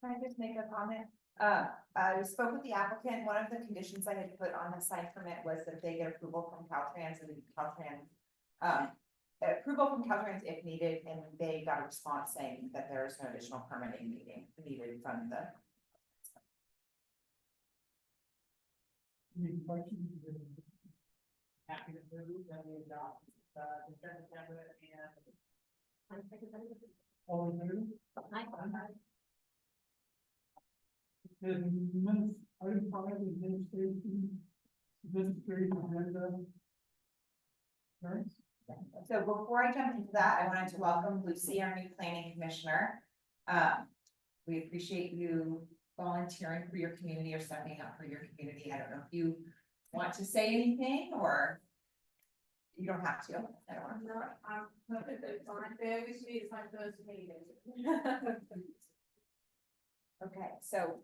Can I just make a comment? I spoke with the applicant. One of the conditions I had put on the sign permit was that they get approval from Caltrans and Caltrans. Approval from Caltrans if needed, and they got a response saying that there is no additional permitting needed from the. Any questions? Happy to move that we adopt the consent agenda and. All in favor? And minutes, item 5 is administration agenda. Right? So before I jump into that, I wanted to welcome Lucy, our new planning commissioner. We appreciate you volunteering for your community or stepping up for your community. I don't know if you want to say anything or you don't have to. I don't want to. No, it's on very sweet, it's my first meeting. Okay, so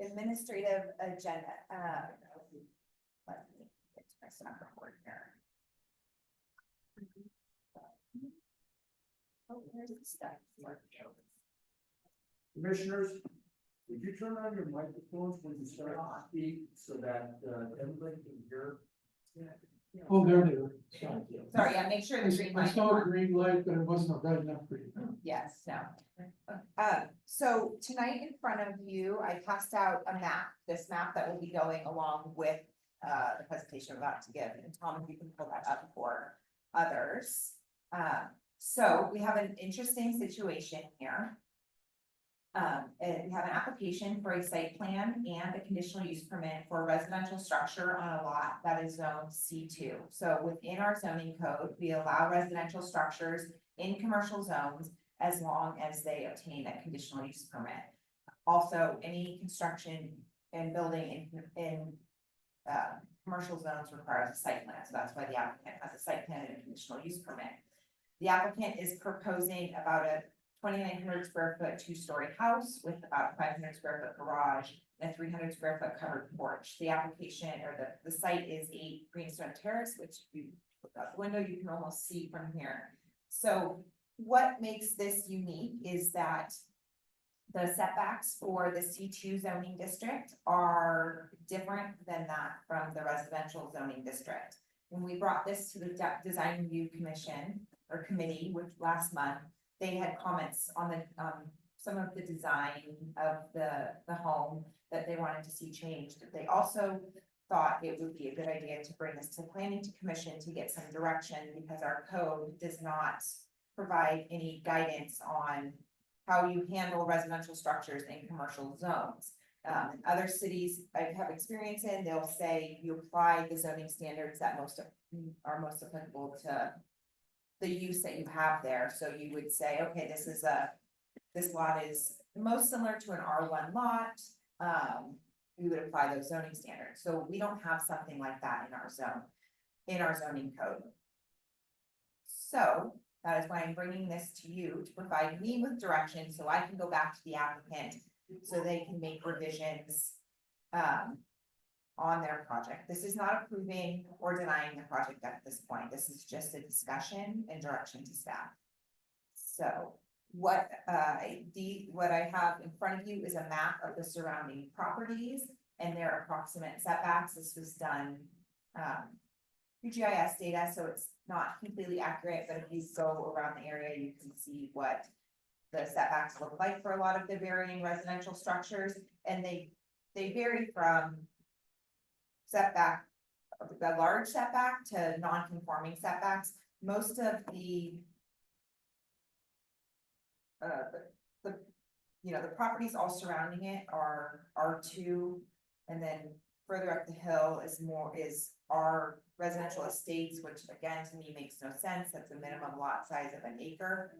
administrative agenda. Let me get to my stuff report here. Oh, there's the stuff. Commissioners, would you turn on your microphones when you start to speak so that everybody can hear? Oh, there they are. Sorry, yeah, make sure the green I light. saw a green light, but it wasn't bright enough for you. Yes, no. So tonight in front of you, I passed out a map, this map that will be going along with the presentation I'm about to give. And Tom, if you can pull that up for others. So we have an interesting situation here. And we have an application for a site plan and a conditional use permit for a residential structure on a lot that is zoned C2. So within our zoning code, we allow residential structures in commercial zones as long as they obtain a conditional use permit. Also, any construction and building in commercial zones requires a site plan. So that's why the applicant has a site plan and a conditional use permit. The applicant is proposing about a 2,900 square foot two-story house with about 500 square foot garage and a 300 square foot covered porch. The application or the site is 8 Greenstone Terrace, which if you look out the window, you can almost see from here. So what makes this unique is that the setbacks for the C2 zoning district are different than that from the residential zoning district. When we brought this to the Design Review Commission or committee, which last month, they had comments on the some of the design of the home that they wanted to see changed. They also thought it would be a good idea to bring this to the planning commission to get some direction because our code does not provide any guidance on how you handle residential structures in commercial zones. In other cities I have experience in, they'll say you apply the zoning standards that are most applicable to the use that you have there. So you would say, okay, this lot is most similar to an R1 lot. We would apply those zoning standards. So we don't have something like that in our zoning code. So that is why I'm bringing this to you to provide me with direction so I can go back to the applicant so they can make revisions on their project. This is not approving or denying the project at this point. This is just a discussion and direction to staff. So what I have in front of you is a map of the surrounding properties and their approximate setbacks. This was done through GIS data, so it's not completely accurate, but if you go around the area, you can see what the setbacks look like for a lot of the varying residential structures, and they vary from setback, the large setback to non-conforming setbacks. Most of the properties all surrounding it are R2, and then further up the hill is our residential estates, which again to me makes no sense. That's a minimum lot size of an acre.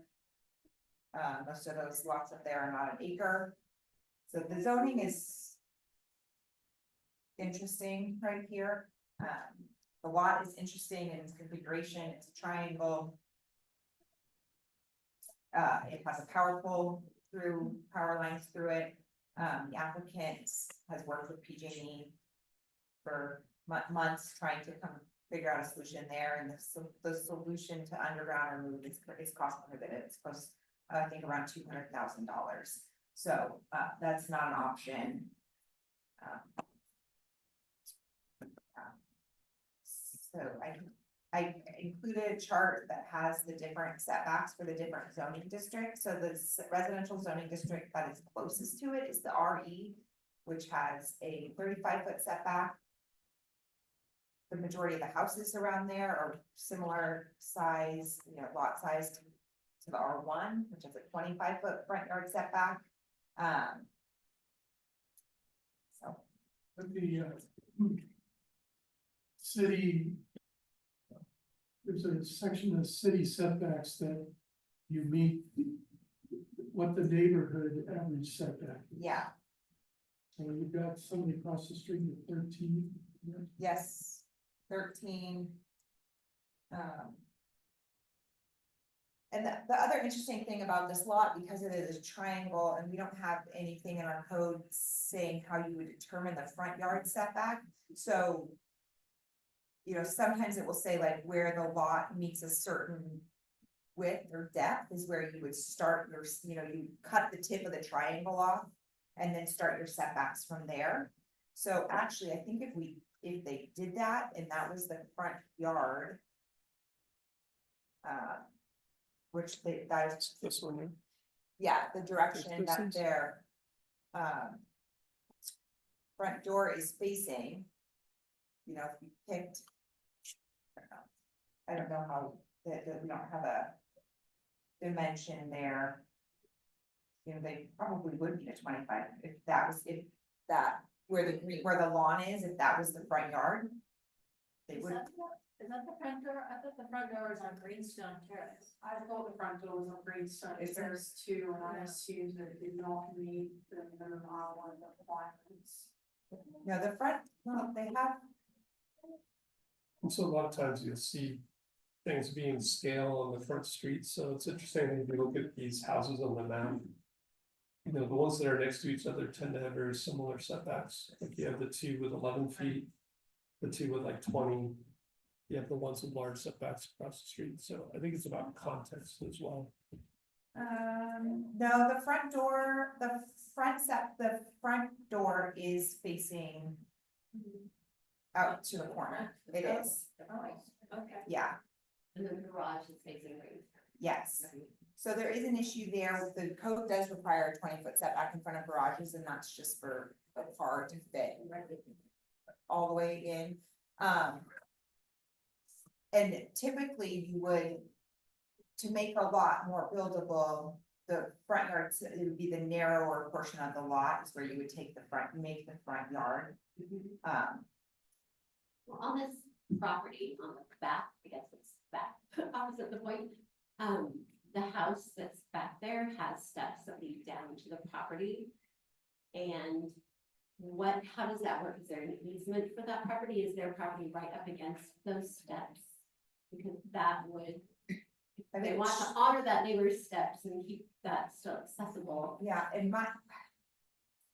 Most of those lots up there are not an acre. So the zoning is interesting right here. The lot is interesting in its configuration. It's a triangle. It has a power pole power lines through it. The applicant has worked with PG&E for months trying to figure out a solution there, and the solution to underground remove is cost prohibitive. It's supposed, I think, around $200,000. So, that's not an option. So I included a chart that has the different setbacks for the different zoning districts. So the residential zoning district that is closest to it is the RE, which has a 35-foot setback. The majority of the houses around there are similar size, lot size to the R1, which is a 25-foot front yard setback. So, But the city, there's a section of city setbacks that you meet what the neighborhood average setback. yeah, So you've got somebody across the street at 13. Yeah. yes, 13. And the other interesting thing about this lot, because it is a triangle and we don't have anything in our code saying how you would determine the front yard setback, so. Sometimes it will say like where the lot meets a certain width or depth is where you would start your, you cut the tip of the triangle off. And then start your setbacks from there. So actually, I think if they did that and that was the front yard. Which that is, This one here. yeah, the direction This that is- their. Front door is facing. If you picked. I don't know how, that we don't have a. Dimension there. They probably would be a 25 if that, where the lawn is, if that was the front yard. They Is would, that the front door? I thought the front door was on Greenstone Terrace. I thought the front door was on Greenstone Is there- Terrace too, and I assumed that it did not meet the minimum R1 requirements. no, the front, no, they have, And so a lot of times you'll see things being scale on the front street, so it's interesting if you look at these houses on the map. The ones that are next to each other tend to have very similar setbacks, like you have the two with 11 feet. The two with like 20. You have the ones with large setbacks across the street, so I think it's about context as well. no, the front door, the front door is facing. Out to the corner, it is, Okay. yeah, And then the garage is facing Greenstone. yes. So there is an issue there, the code does require a 20-foot setback in front of garages, and that's just for a car to fit. All the way in, and typically you would. To make a lot more buildable, the front yard, it would be the narrower portion of the lot is where you would take make the front yard. Well, on this property, on the back, I guess it's back, opposite the point. The house that's back there has steps that lead down to the property. And how does that work? Is there an easement for that property? Is their property right up against those steps? Because that would, I they think, want to honor that neighbor's steps and keep that still accessible. yeah,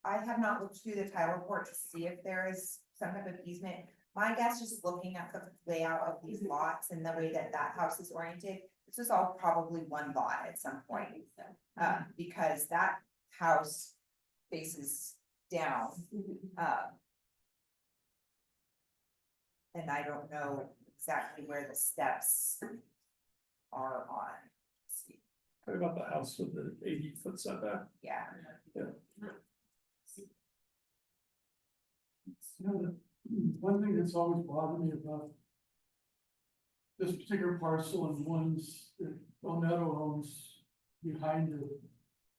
I have not looked through the title report to see if there is some type of easement. My guess, just looking at the layout of these lots and the way that house is oriented, this is all probably one lot at some I point. think so. Because that house faces down, and I don't know exactly where the steps are on. Let's see. What about the house with the 80-foot setback? Yeah, One thing that's always bothered me about this particular parcel and ones that Oneto owns behind it,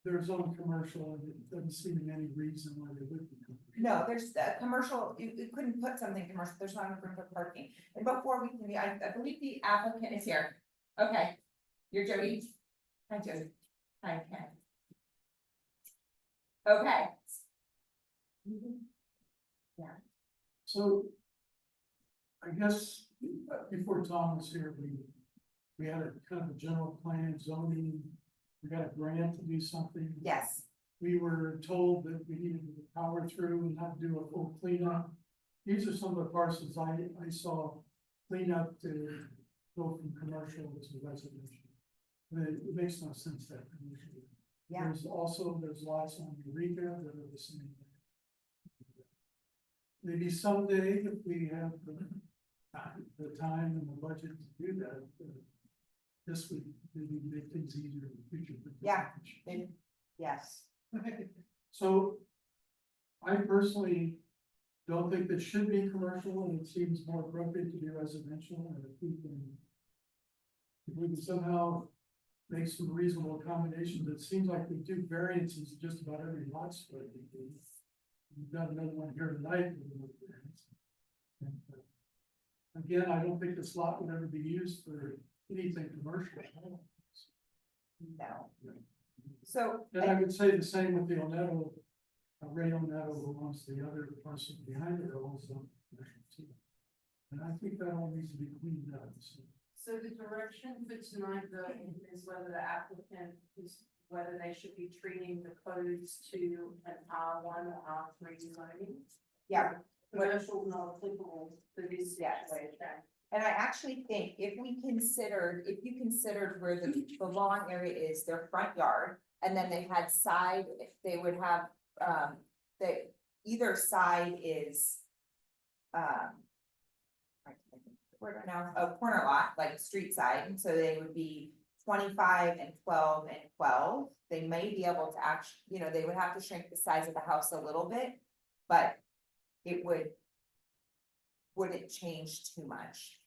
there's own commercial and it doesn't seem any reason why they would be. commercial. no, there's a commercial, you couldn't put something commercial, there's not enough room for parking. And before we can, I believe the applicant is here. Okay, you're Jody. Hi, Jody. Hi, Ken. Okay. So I guess before Tom was here, we had a kind of a general plan zoning. We got a grant to do something. Yes, We were told that we needed to power through and not do a full cleanup. These are some of the parcels I saw cleanup to go from commercial to residential. But it makes no sense that commercial Yeah. There's lots on Eureka that are the same. Maybe someday, if we have the time and the budget to do that, this would maybe make things easier in the future. Yeah. Yes. So I personally don't think that should be commercial, and it seems more appropriate to be residential, and if we can somehow make some reasonable accommodations, it seems like we do variances just about every lot split. We've got another one here tonight. With a variance. And, again, I don't think this lot would ever be used for anything commercial. No. So, And I would say the same with the Oneto, Ray Oneto, who owns the other parcel behind it, are also commercial too. And I think that all needs to be cleaned up, so. So the direction for tonight though is whether the applicant whether they should be treating the codes to an R1 or R3 zoning. yeah, Commercial not applicable for this Yes. situation. and I actually think if you considered where the lawn area is, their front yard, and then they had side, they would have, either side is, I can't think of the word right now, a corner lot, like street side, and so they would be 25 and 12 and 12. They may be able to actually, they would have to shrink the size of the house a little bit, but it wouldn't change too much.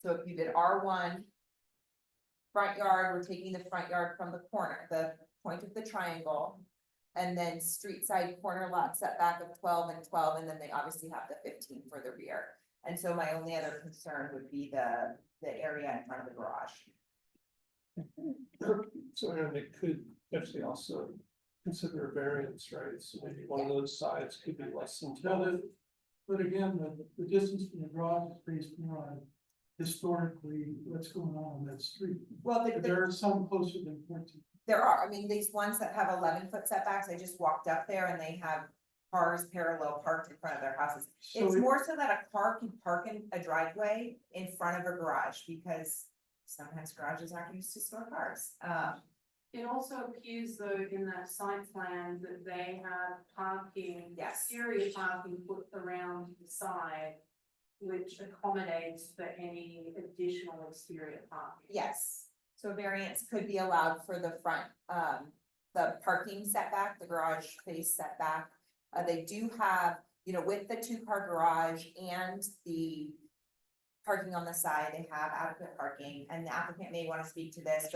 So if you did R1, front yard, we're taking the front yard from the corner, the point of the triangle. And then street side corner lot setback of 12 and 12, and then they obviously have the 15 for the rear. And so my only other concern would be the area in front of the garage. So Aaron, it could actually also consider a variance, right? So maybe one of those sides could be less than Now, 12. but again, the distance from the garage is based more on historically what's going on that street. Well, There are some closer than 14. there are, I mean, these ones that have 11-foot setbacks, I just walked up there and they have cars parallel parked in front of their houses. So It's it- more so that a car can park in a driveway in front of a garage, because sometimes garages aren't used to store cars. It also appears though in that site plan that they have parking, Yes. exterior parking put around the side, which accommodates for any additional exterior parking. Yes, so variance could be allowed for the front, the parking setback, the garage face setback. They do have, with the 2-car garage and the parking on the side, they have adequate parking, and the applicant may want to speak to this,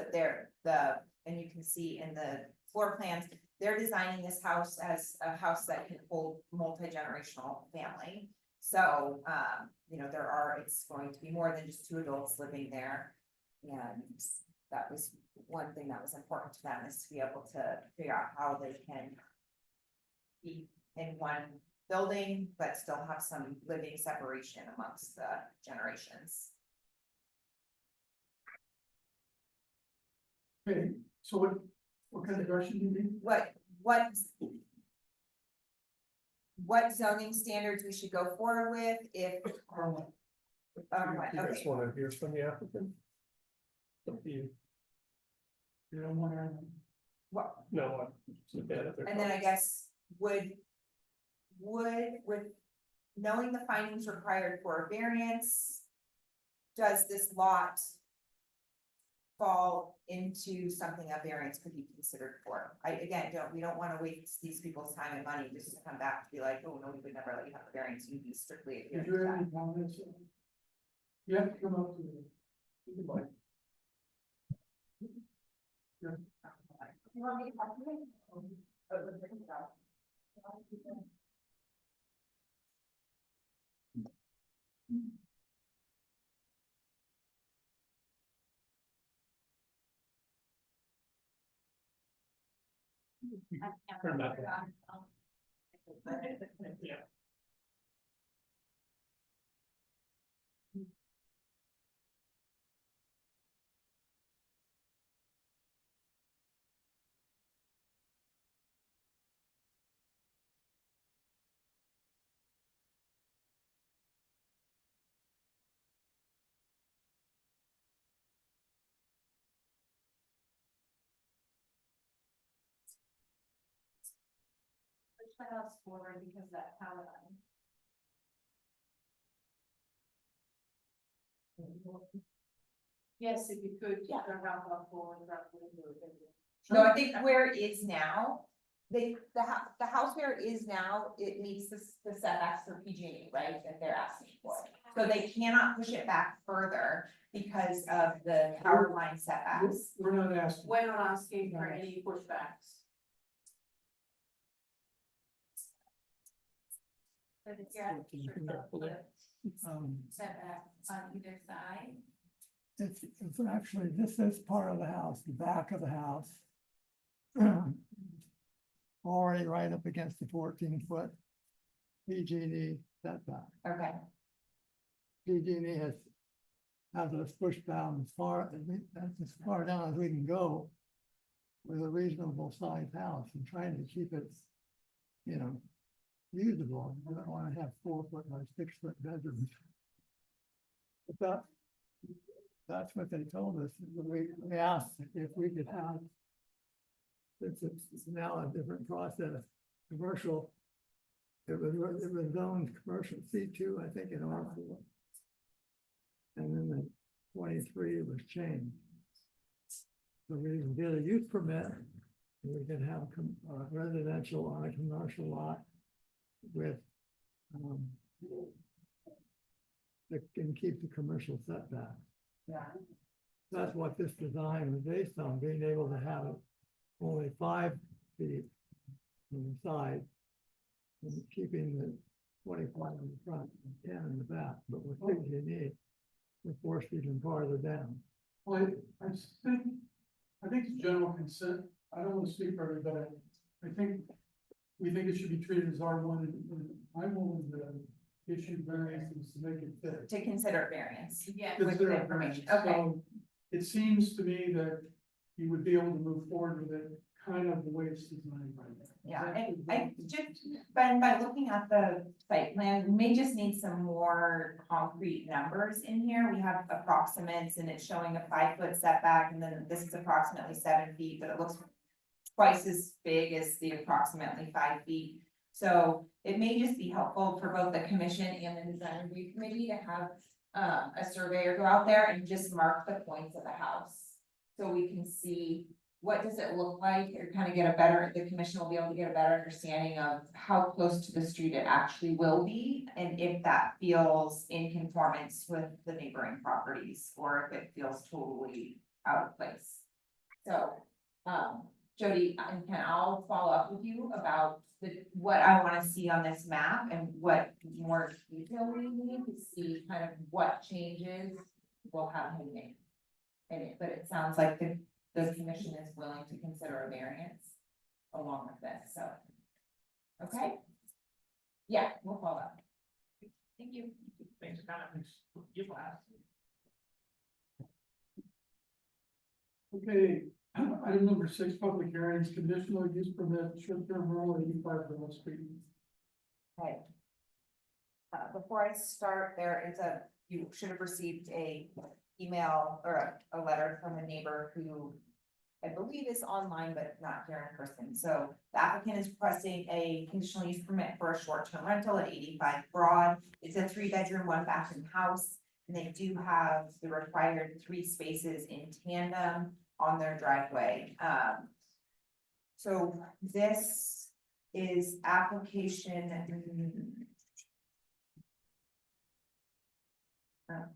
but and you can see in the floor plans, they're designing this house as a house that can hold multi-generational family. So, it's going to be more than just 2 adults living there. And that was one thing that was important to them, is to be able to figure out how they can be in one building, but still have some living separation amongst the generations. Okay, so what kind of direction do you need? What zoning standards we should go forward with if, R1. You guys okay, want to hear from the applicant? Up to you. You don't want to. what, No, it's a bad at their and then I comments. guess, would, with knowing the findings required for a variance, does this lot fall into something a variance could be considered for? We don't wanna waste these people's time and money just to come back to be like, oh, no, we would never let you have a variance, you'd be strictly Did adhering you to have that. any comments? You have to come up to the mic. You want me to talk to you? Oh, there you go. Turn that down. Yeah. the house forward because of that power line. Yes, if you could, Yeah. turn around, go forward, roughly. No, I think where it is now, the house where it is now, it meets the setbacks for PG&E, right, that they're asking for. So they cannot push it back further because of the power line setbacks. We're not asking. We're not asking for any pushbacks. But it's Yeah. setback on either side. It's actually, this is part of the house, the back of the house. Already right up against the 14-foot PG&E setback. Okay, PG&E has us pushed down that's as far down as we can go with a reasonable sized house and trying to keep it, usable. We don't want to have 4-foot by 6-foot bedrooms. But that's what they told us. We asked if we could have, it's now a different process, commercial. It was zoned commercial C2, I think, in R4. And then the 23 was changed. So we can get a use permit, and we can have residential on a commercial lot with, that can keep the commercial setback. yeah, That's what this design was based on, being able to have it only 5 feet on the side and keeping the 25 in the front and 10 in the back, but with PG&E, we're forced even farther down. Well, I think it's general consent. I don't want to speak for everybody. I think we think it should be treated as R1 and I'm willing to issue variances to make it fit. to consider variance Yeah. with Consider the it information, variance. okay. So it seems to me that you would be able to move forward with it kind of the way it's designed right now. Yeah, Is and that- I just, by looking at the site plan, we may just need some more concrete numbers in here. We have approximates and it's showing a 5-foot setback and then this is approximately 7 feet, but it looks twice as big as the approximately 5 feet. So it may just be helpful for both the commission and the design review committee to have a surveyor go out there and just mark the points of the house. So we can see what does it look like, or kind of get the commission will be able to get a better understanding of how close to the street it actually will be. And if that feels in conformance with the neighboring properties, or if it feels totally out of place. So, Jody, I'll follow up with you about what I wanna see on this map and what more detail we need to see kind of what changes we'll have him make. But it sounds like the commission is willing to consider a variance along with this, so. Okay? Yeah, we'll follow up. Thank you. Thanks, kind of, you last. Okay, item number 6, public hearings, conditional use permit, short-term rental, 85 Bell Street. Okay. Before I start, you should have received a email or a letter from a neighbor who I believe is online, but not here in person. So the applicant is requesting a conditional use permit for a short-term rental at 85 Broad. It's a 3-bedroom, 1-bathroom house. And they do have the required 3 spaces in tandem on their driveway. So this is application.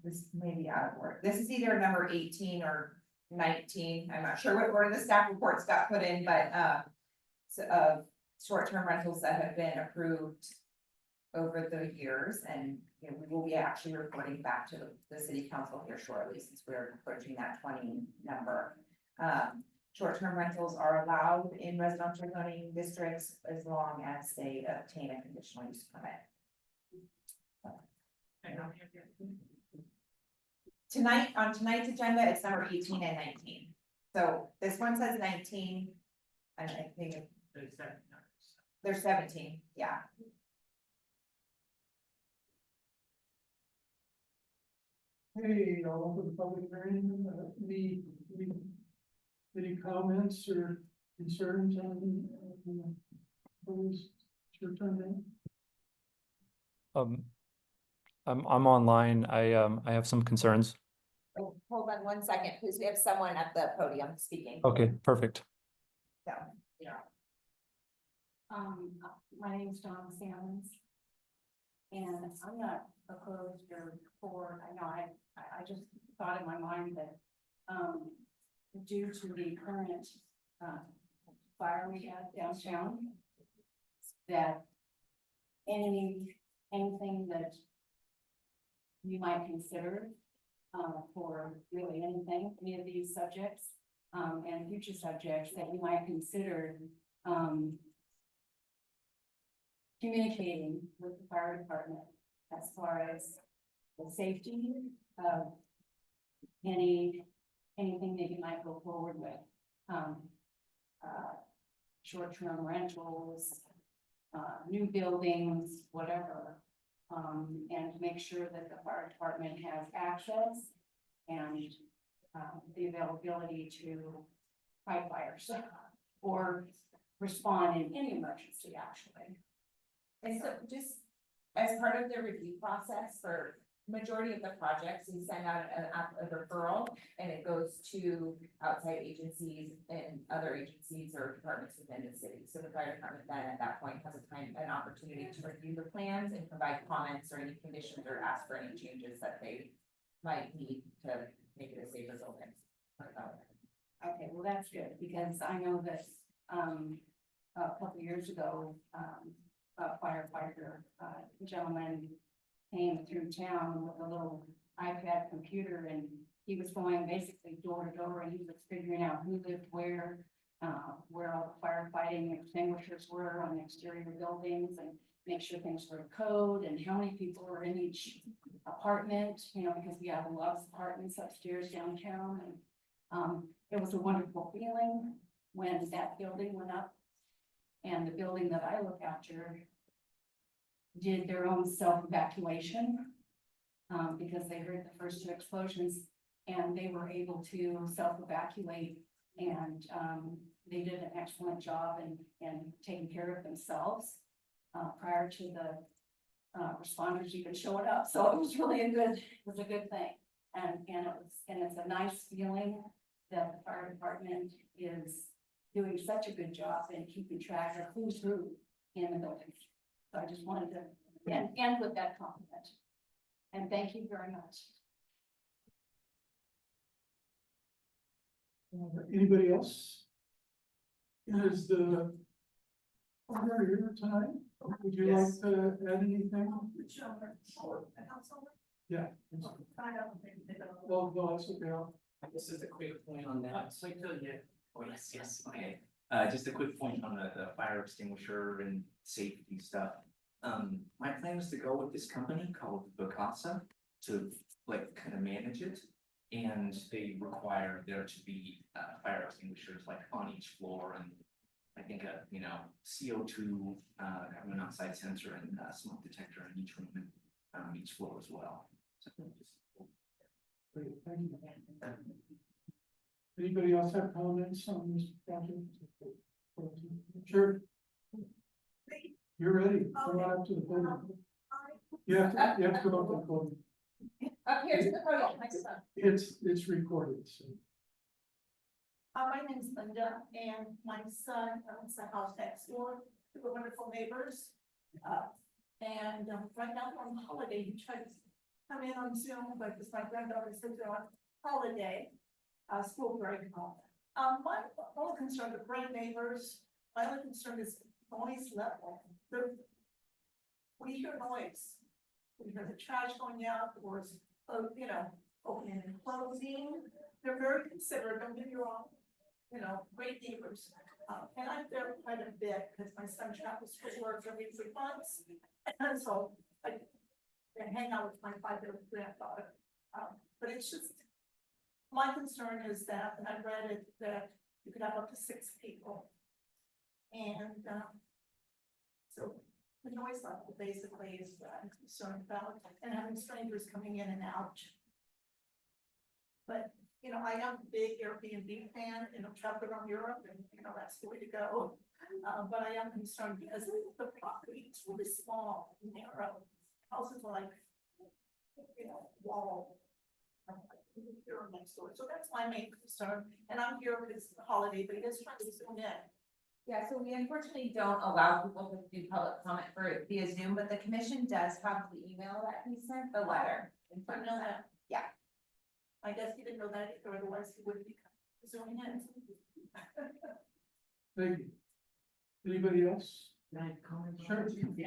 This may be out of order. This is either number 18 or 19. I'm not sure what order the staff reports got put in, but short-term rentals that have been approved over the years, and we will be actually reporting back to the city council here shortly, since we're approaching that 20 number. Short-term rentals are allowed in residential zoning districts as long as they obtain a conditional use permit. On tonight's agenda, it's number 18 and 19. So this one says 19, and I think there's 17, yeah. Hey, all over the public hearing, any comments or concerns on those your turn then? Um, I'm online. I have some concerns. Oh, hold on 1 second, because we have someone at the podium speaking. Okay, perfect. So, My name's Dawn Salmons. And I'm not opposed or for, I know I just thought in my mind that, due to the current, fire we have downtown, that anything that you might consider, for really anything, any of these subjects, and future subjects that you might consider, communicating with the fire department as far as the safety of anything that you might go forward with. Short-term rentals, new buildings, whatever. And to make sure that the fire department has access and, the availability to fight fires or respond in any emergency, actually. and so just as part of the review process for majority of the projects, we send out a referral and it goes to outside agencies and other agencies or departments within the city. So the fire department then at that point has an opportunity to review the plans and provide comments or any conditions or ask for any changes that they might need to make it a safer building. Okay, well, that's good, because I know that, a couple years ago, a firefighter, gentleman came through town with a little iPad computer, and he was going basically door to door, and he was figuring out who lived where all the firefighting extinguishers were on exterior buildings, and make sure things were in code, and how many people were in each apartment, because we have a lot of apartments upstairs downtown, and it was a wonderful feeling when that building went up. And the building that I look after did their own self-evacuation, because they heard the first two explosions, and they were able to self-evacuate, and they did an excellent job in taking care of themselves prior to the responders even showing up. So it was really a good thing, and it's a nice feeling that the fire department is doing such a good job in keeping track of who's who in the building. So I just wanted to end with that compliment. And thank you very much. Anybody else? Is the owner here tonight? Would you like to add anything? Yeah. Well, no, that's okay. This is a quick point on that. Oh, yes, okay. Just a quick point on the fire extinguisher and safety stuff. My plan is to go with this company called Vacasa to like kind of manage it. And they require there to be fire extinguishers like on each floor, and I think CO2 carbon monoxide sensor and smoke detector in each room and each floor as well. So, Great, thank you. Anybody else have comments on this project? Sure. You're ready. Come on up to the podium. You have to go up to the podium. Up here to the podium, next time. It's recorded, so. My name is Linda, and my son owns the house next door. We're wonderful neighbors. Right now we're on holiday. He tried to come in on Zoom, but because my granddaughter said they're on holiday, school break home. My only concern, the great neighbors, my only concern is noise level. We hear noise. We hear the trash going out, or opening and closing. They're very considerate, don't get me wrong. Great neighbors. And I'm there quite a bit because my son travels for work every 3 months. And so I hang out with my 5-year-old granddaughter. But it's just, my concern is that, and I read it, that you could have up to 6 people. And so the noise level basically is what I'm concerned about, and having strangers coming in and out. But, I am a big Airbnb fan, travel around Europe, and, that's the way to go. But I am concerned because the property is really small, narrow, houses are like, wall. Here next door, so that's my main concern, and I'm here because it's a holiday, but you guys trying to zoom in. Yeah, so we unfortunately don't allow people to do public comment for via Zoom, but the commission does have the email that he sent, the letter. In I front of know them. that. Yeah. I guess he didn't know that either, otherwise he wouldn't be zooming in. Thank you. Anybody else? Can I comment? Sure. Yeah.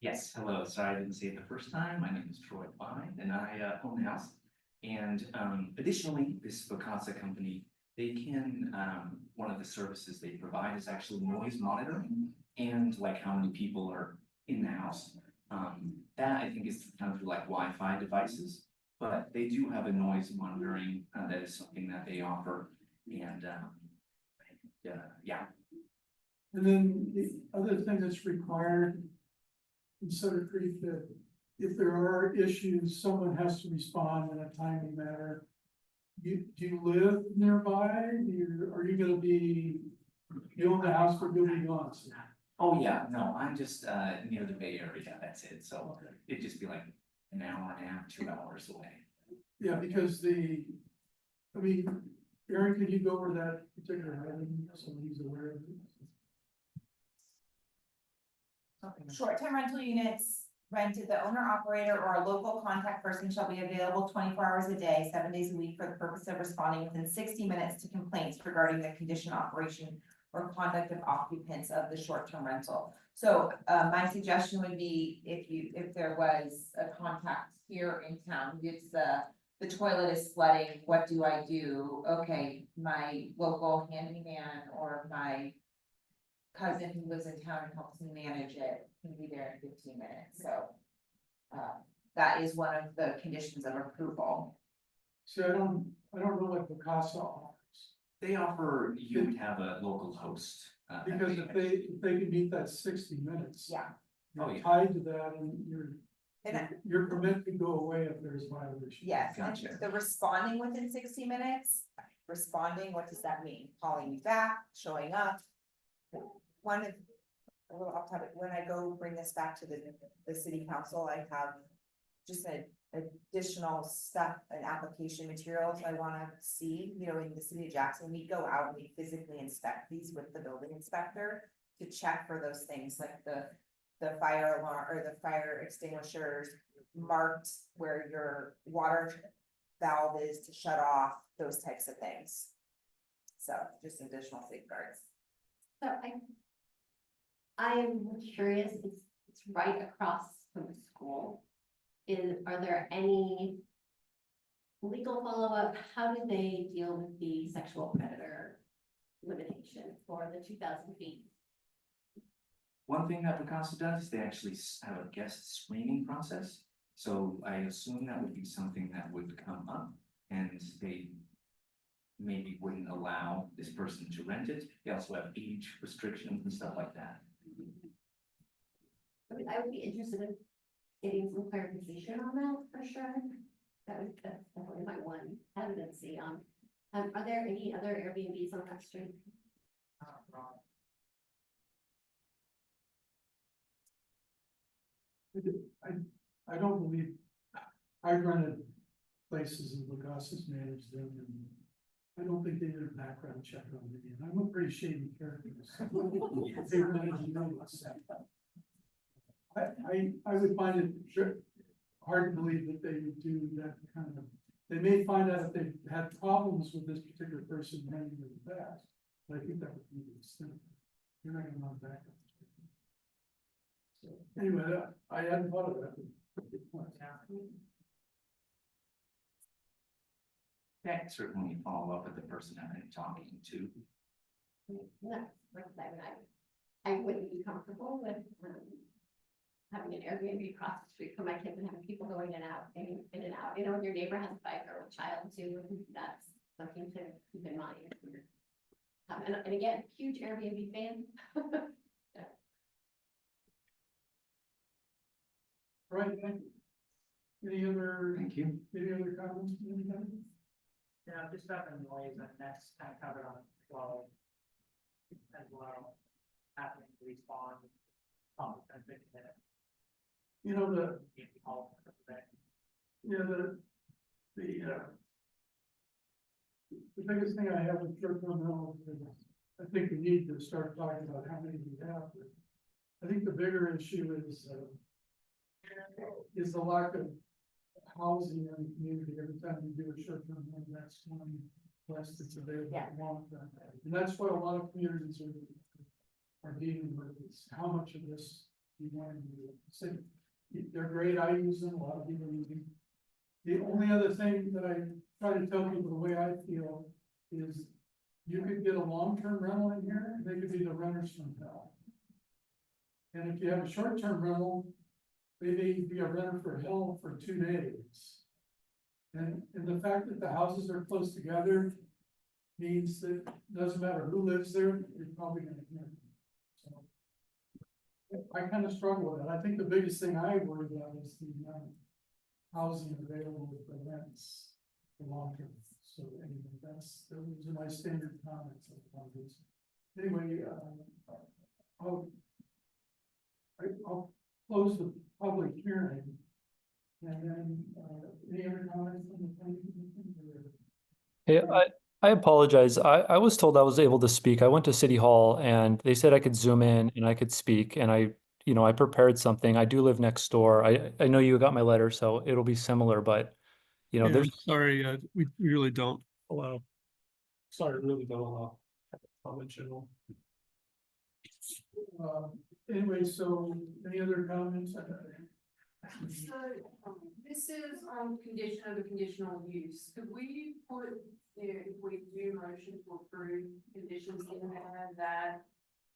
Yes, hello, sorry I didn't say it the first time, my name is Troy Fine, and I own the house. And additionally, this Vacasa company, they can, one of the services they provide is actually noise monitoring. And like how many people are in the house. That I think is done through like Wi-Fi devices. But they do have a noise monitoring, that is something that they offer, and yeah. And then the other thing that's required in Sutter Creek, that if there are issues, someone has to respond in a timely manner. Do you live nearby? Are you gonna be, you own the house for you'll be gone? Oh, yeah, no, I'm just near the Bay Area, that's it, so Okay. it'd just be like an hour and a half, 2 hours away. Yeah, because I mean, Aaron, could you go over that particular item so he's aware of it? Short-term rental units rented, the owner operator or a local contact person shall be available 24 hours a day, 7 days a week for the purpose of responding within 60 minutes to complaints regarding the condition, operation, or conduct of occupants of the short-term rental. So, my suggestion would be if there was a contact here in town, it's the toilet is flooding, what do I do? Okay, my local handyman or my cousin who lives in town and helps me manage it can be there in 15 minutes, so. That is one of the conditions of approval. See, I don't know what the CASA offers, They offer, you would have a local host. because if they can meet that 60 minutes. Yeah. Oh, You're yeah. tied to that and And your permit can go away if there's violation. yes, and Gotcha. the responding within 60 minutes, responding, what does that mean? Calling you back, showing up. One of, a little off topic, when I go bring this back to the city council, I have just an additional stuff, an application materials I wanna see, in the city of Jackson, we go out and we physically inspect these with the building inspector to check for those things, like the fire alarm or the fire extinguishers marked where your water valve is to shut off, those types of things. So just additional safeguards. So I am curious, it's right across from the school. Are there any legal follow-up? How do they deal with the sexual predator limitation for the 2,000 feet? One thing that Picasso does is they actually have a guest screening process. So I assume that would be something that would come up and they maybe wouldn't allow this person to rent it. They also have age restrictions and stuff like that. I mean, I would be interested in getting some clarification on that for sure. That's definitely my one hesitancy on. Are there any other Airbnbs on that street? I don't believe, I've rented places and Lucasa's managed them, and I don't think they did a background check on me, and I'm a pretty shady character. So they managed to know what's up. I would find it hard to believe that they would do that kind of, they may find out if they've had problems with this particular person running in the past, but I think that would be the extent. You're not gonna run back. So anyway, I hadn't thought of that. Yeah, certainly follow up with the person I've been talking to. No, like I wouldn't be comfortable with, having an Airbnb across the street from my kids and having people going in and out, in and out. When your neighbor has a 5-year-old child too, that's something to keep in mind. And again, huge Airbnb fan. Right, thank you. Any other Thank you. comments? From anybody? You know, just about the noise, and that's kind of covered on 12. As well, happening to respond. Probably 10, 15 minutes. You know, the, If you call it for the day. yeah, the biggest thing I have with short-term rentals is I think we need to start talking about how many we have. I think the bigger issue is the lack of housing in the community. Every time you do a short-term rental, that's one less that's available Yeah. long-term. And that's what a lot of communities are dealing with, is how much of this you want to do. So, they're great, I use them, a lot of people use them. The only other thing that I try to tell people the way I feel is you could get a long-term rental in here, and they could be the renters from hell. And if you have a short-term rental, they may be a renter for hell for 2 days. And the fact that the houses are close together means that doesn't matter who lives there, you're probably gonna get it. So I kind of struggle with it. I think the biggest thing I worry about is the housing available with the rents for long term. So anyway, those are my standard comments on this. Anyway, I'll close the public hearing. And then, any other comments on the planning commission? Hey, I apologize. I was told I was able to speak. I went to City Hall and they said I could zoom in and I could speak, and I prepared something. I do live next door. I know you got my letter, so it'll be similar, but Yeah, there's sorry, we really don't allow. Sorry, really don't allow comment general. Anyway, so any other comments? So, this is on condition of a conditional use. Could we put, if we do motion to approve conditions in there that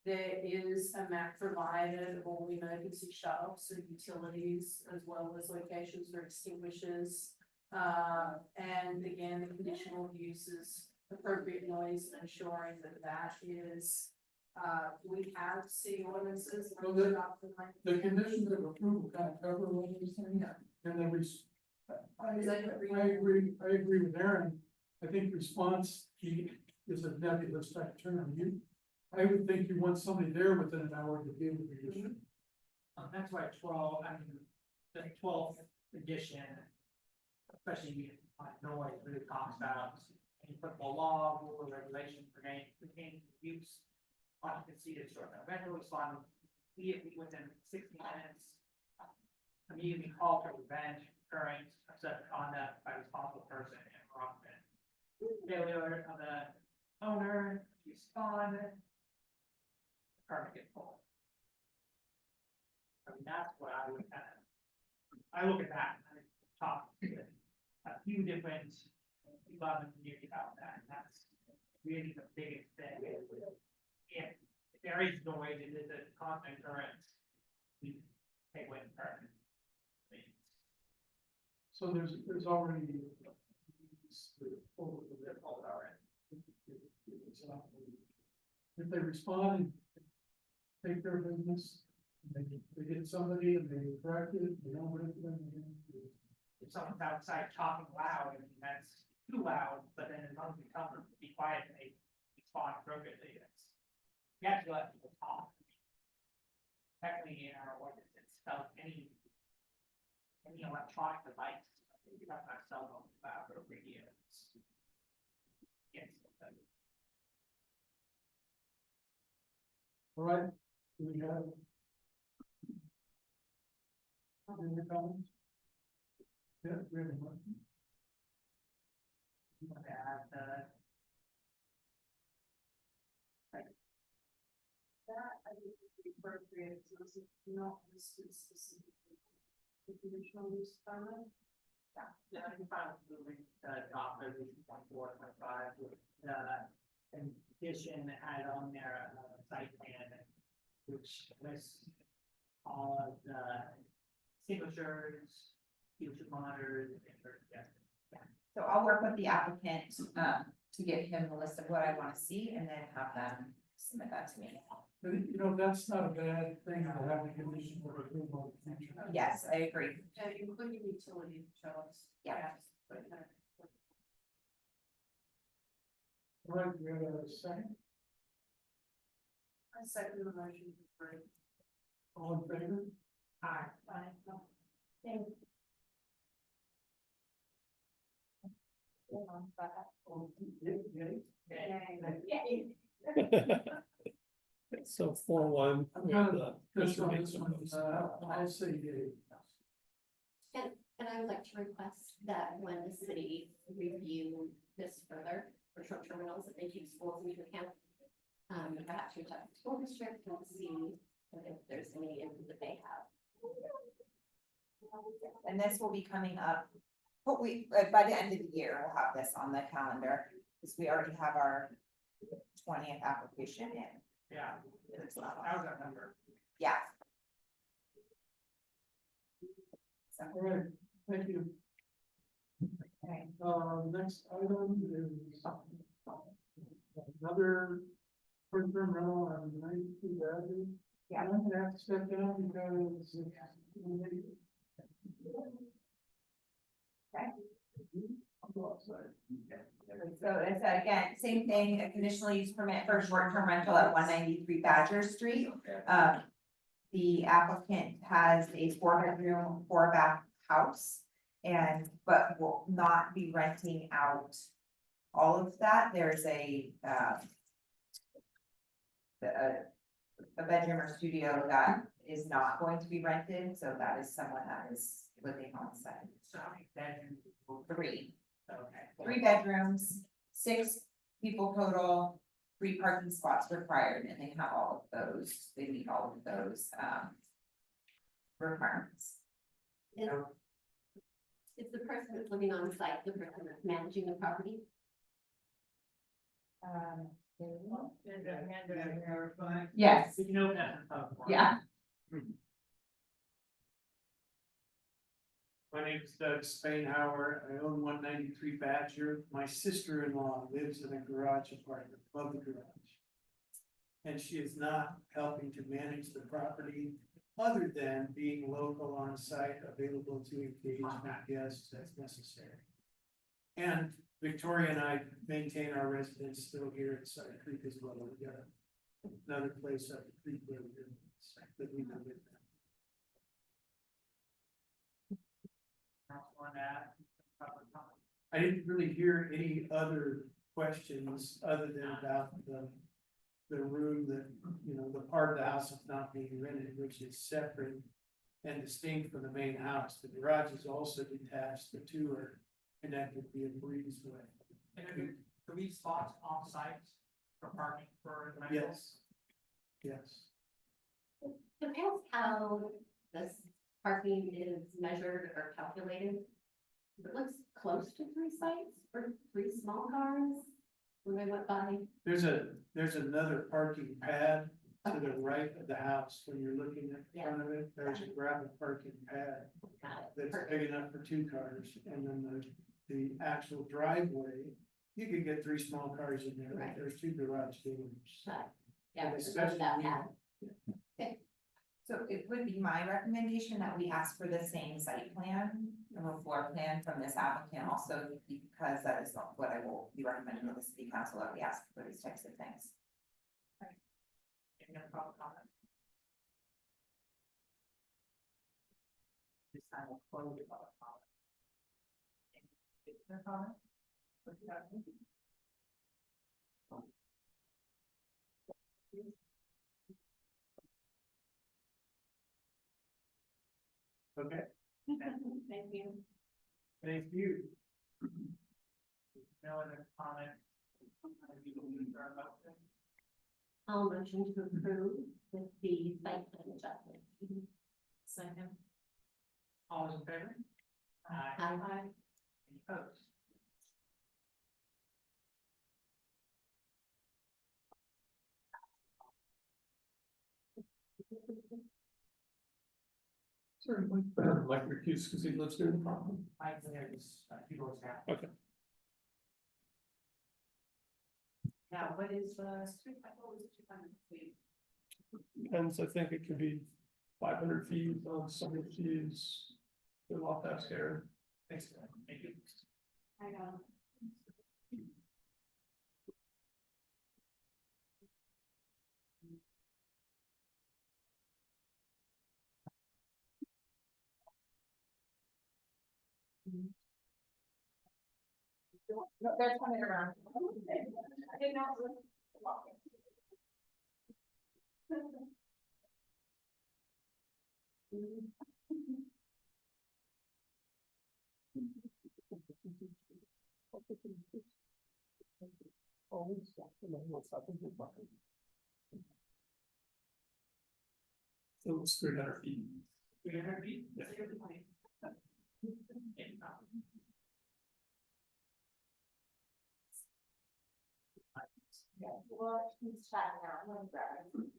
there is a map provided of all emergency shutoffs and utilities, as well as locations for extinguishers? And again, the conditional uses appropriate noise, ensuring that that is, we have city ordinances. Well, the conditions of approval kind of cover all these things, and then I agree with Aaron. I think response is a nebulous type term. I would think you want somebody there within an hour to deal with the issue. That's why 12, I mean, the 12th edition, especially on noise, really talks about any applicable law, rule, or regulation pertaining to use. Occupancy to short-term rental, respond immediately within 60 minutes. Immediately call to prevent occurrence of such conduct by responsible person and occupant. Failure of the owner to respond. Permit get pulled. I mean, that's what I would kind of, I look at that and I talk to a few different people in the community about that, and that's really the biggest thing. If there is noise, it is a constant occurrence. We take away the permit. So there's already. If they respond and take their business, and they get somebody and they correct it, they don't wait for them. If someone's outside talking loud, I mean, that's too loud, but then as long as you tell them to be quiet and they respond appropriately, that's. You have to let people talk. Technically, in our ordinance, it's spelled any electronic device, you have to cell phone, or radios. Yes. All right, do we have? Any other comments? Yeah, we have one. You want to add, That I think would be appropriate, so this is not listed specifically. The conditional use permit. yeah, I can find moving to adopt resolution 24-25 with an addition add on there, site plan, which lists all of the extinguishers, future monitors, and So I'll work with the applicant, to give him a list of what I want to see and then have them submit that to me. But that's not a bad thing to have a condition for approval. Yes, I agree. And including utility shutoffs. Yeah. Yes, but, All right, we have a second, I second the motion for free. all in favor? Aye. Thank Oh, yay. So 4-1. I'm kind of pissed on this one, I'll say yay. And I would like to request that when the city review this further for short-term rentals, that they keep schools into account. Perhaps reach out to the school district and see if there's any input that they have. And this will be coming up, hopefully, by the end of the year, we'll have this on the calendar, because we already have our 20th application in. Yeah, It's not that on. was that number. Yeah. So, All right, thank you. okay. Next item is another short-term rental on 92 Avenue. Yeah. I'm gonna have to step down because Okay. I'll go outside. So it's again, same thing, a conditional use permit for short-term rental at 193 Badger Street. The applicant has a 4-bedroom, 4-bath house. But will not be renting out all of that. There's a bedroom or studio that is not going to be rented, so that is someone that is living on site. So how many bedrooms? 3. Okay. 3 bedrooms, 6 people total, 3 parking spots required, and they have all of those, they meet all of those, requirements. Is the person that's living on site the person that's managing the property? Yes, You know that. yeah, My name is Doug Spainhour. I own 193 Badger. My sister-in-law lives in a garage apartment above the garage. And she is not helping to manage the property other than being local on site, available to engage with guests as necessary. And Victoria and I maintain our residence still here at Sutter Creek as well. We've got another place up the creek where we live, that we live in. On that. I didn't really hear any other questions other than about the room that, you know, the part of the house that's not being rented, which is separate and distinct from the main house. The garage is also detached. The two are connected via breezeway. And are there 3 spots on site for parking for the rentals? Yes. Depends how this parking is measured or calculated. It looks close to 3 sites for 3 small cars when I went by. There's another parking pad to the right of the house. When you're looking at the front of it, there's a gravel parking pad Got it. that's Perfect. big enough for 2 cars. And then the actual driveway, you could get 3 small cars in there. Right. There's 2 garage doors. But, yeah, And it's especially about when- that. so it would be my recommendation that we ask for the same site plan, or floor plan from this applicant also, because that is not what I will be recommending to the city council, that we ask for these types of things. Any other public comment? This time we'll close the public comment. Any other comment? What do you have? Okay, Thank you. thank you. No other comment? I'll motion to approve with the site plan adjustment. Second. All those in favor? Aye. Aye. Any opposed? Certainly. Mike recused because he lives near the property. Mike, there's people's now. Okay. Now, what is, street, I thought it was 200 feet. Depends, I think it could be 500 feet on some of these. They're a lot that scary. Thanks, thank you. I know. No, they're coming around. I didn't know it was walking. So it's 300 feet. 300 feet? Yeah. Well, he's chatting now. I'm gonna grab him.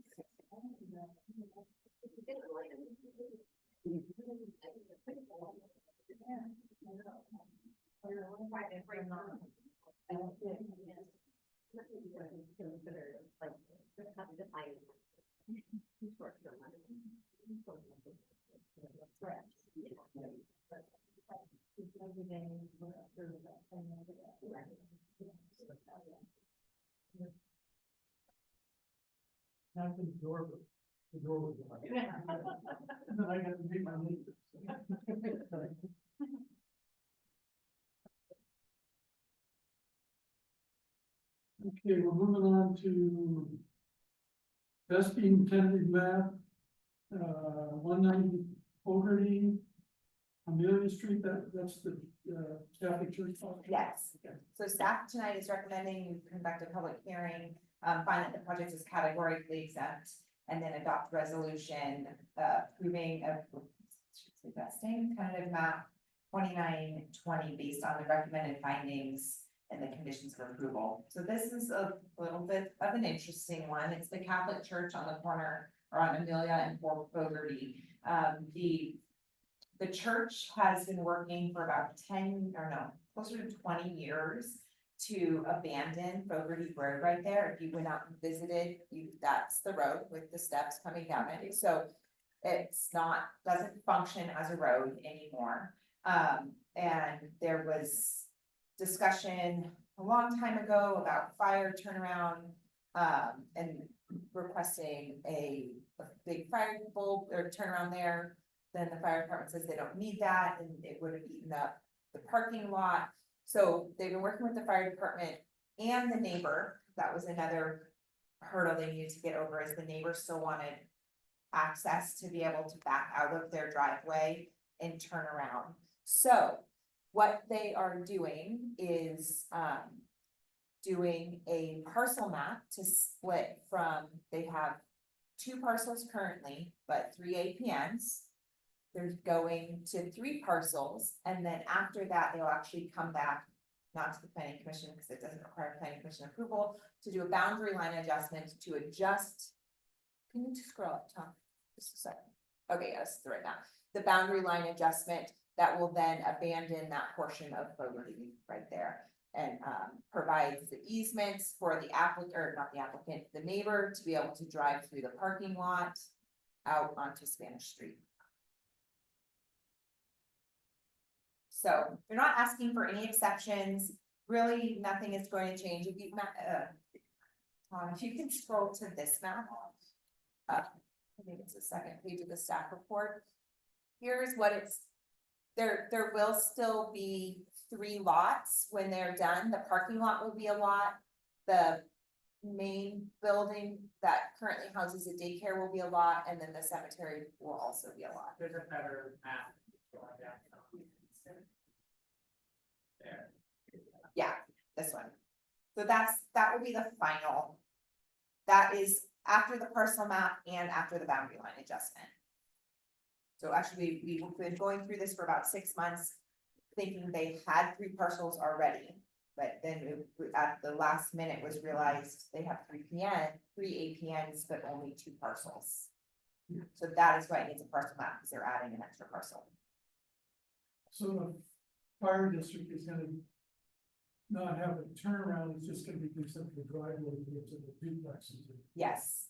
Not the door, but the door was locked. And then I got to meet my neighbors. Okay, we're moving on to Vespine tentative map, 190 Fogarty, Amelia Street, that's the Catholic Church. Yes, so staff tonight is recommending you conduct a public hearing, find that the project is categorically exempt, and then adopt resolution, approving of that same tentative map 2920 based on the recommended findings and the conditions of approval. So this is a little bit of an interesting one. It's the Catholic Church on the corner, or on Amelia and Fogarty. The church has been working for about 10, or no, closer to 20 years to abandon Fogarty Road right there. If you went out and visited, that's the road with the steps coming down it. So it's not, doesn't function as a road anymore. And there was discussion a long time ago about fire turnaround, and requesting a big fire bulb or turnaround there. Then the fire department says they don't need that, and it would have eaten up the parking lot. So they've been working with the fire department and the neighbor. That was another hurdle they needed to get over, is the neighbor still wanted access to be able to back out of their driveway and turn around. So what they are doing is, doing a parcel map to split from, they have 2 parcels currently, but 3 APNs. They're going to 3 parcels, and then after that, they'll actually come back, not to the planning commission, because it doesn't require planning commission approval, to do a boundary line adjustment to adjust. Can you just scroll up, Tom? Just a second. Okay, yes, right now. The boundary line adjustment that will then abandon that portion of Fogarty right there. And provides the easements for the applicant, or not the applicant, the neighbor, to be able to drive through the parking lot out onto Spanish Street. So they're not asking for any exceptions, really, nothing is going to change. If you can scroll to this map. I think it's the second page of the staff report. Here's what it's, there will still be 3 lots when they're done. The parking lot will be a lot. The main building that currently houses a daycare will be a lot, and then the cemetery will also be a lot. There's a better map. There. Yeah, this one. So that will be the final. That is after the parcel map and after the boundary line adjustment. So actually, we've been going through this for about 6 months, thinking they had 3 parcels already. But then at the last minute was realized they have 3 APNs, but only 2 parcels. So that is why it needs a parcel map, because they're adding an extra parcel. So the fire district is gonna not have a turnaround, it's just gonna be considered a driveway to get to the duplexes. Yes.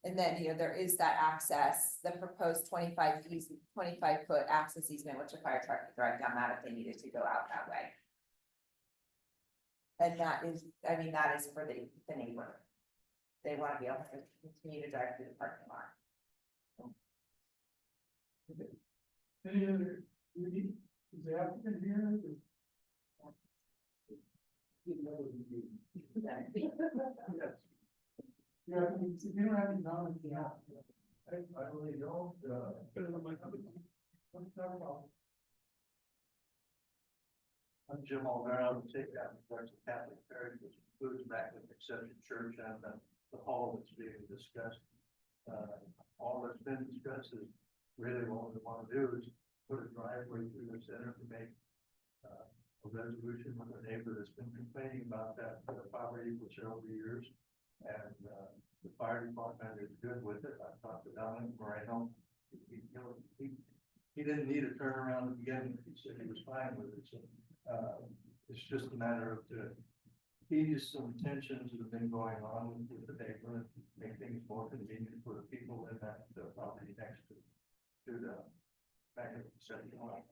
And then, there is that access, the proposed 25-foot access easement, which a fire truck could drive down that if they needed to go out that way. And that is, that is for the neighbor. They want to be able to continue to drive through the parking lot. Any other, we Is the applicant here? Yes. Yeah, if you don't have any knowledge, yeah. I really don't, I'm Jim Olvera, I'm the state Catholic parish, which includes Immaculate Conception Church and the hall that's being discussed. All that's been discussed is really what we want to do is put a driveway through the center to make a resolution with a neighbor that's been complaining about that property for several years. And the fire department is good with it. I talked to Dominic Moreno. He didn't need a turnaround at the beginning. He said he was fine with it. So it's just a matter of ease some tensions that have been going on with the neighbor, make things more convenient for the people in that property next to the back of the second line.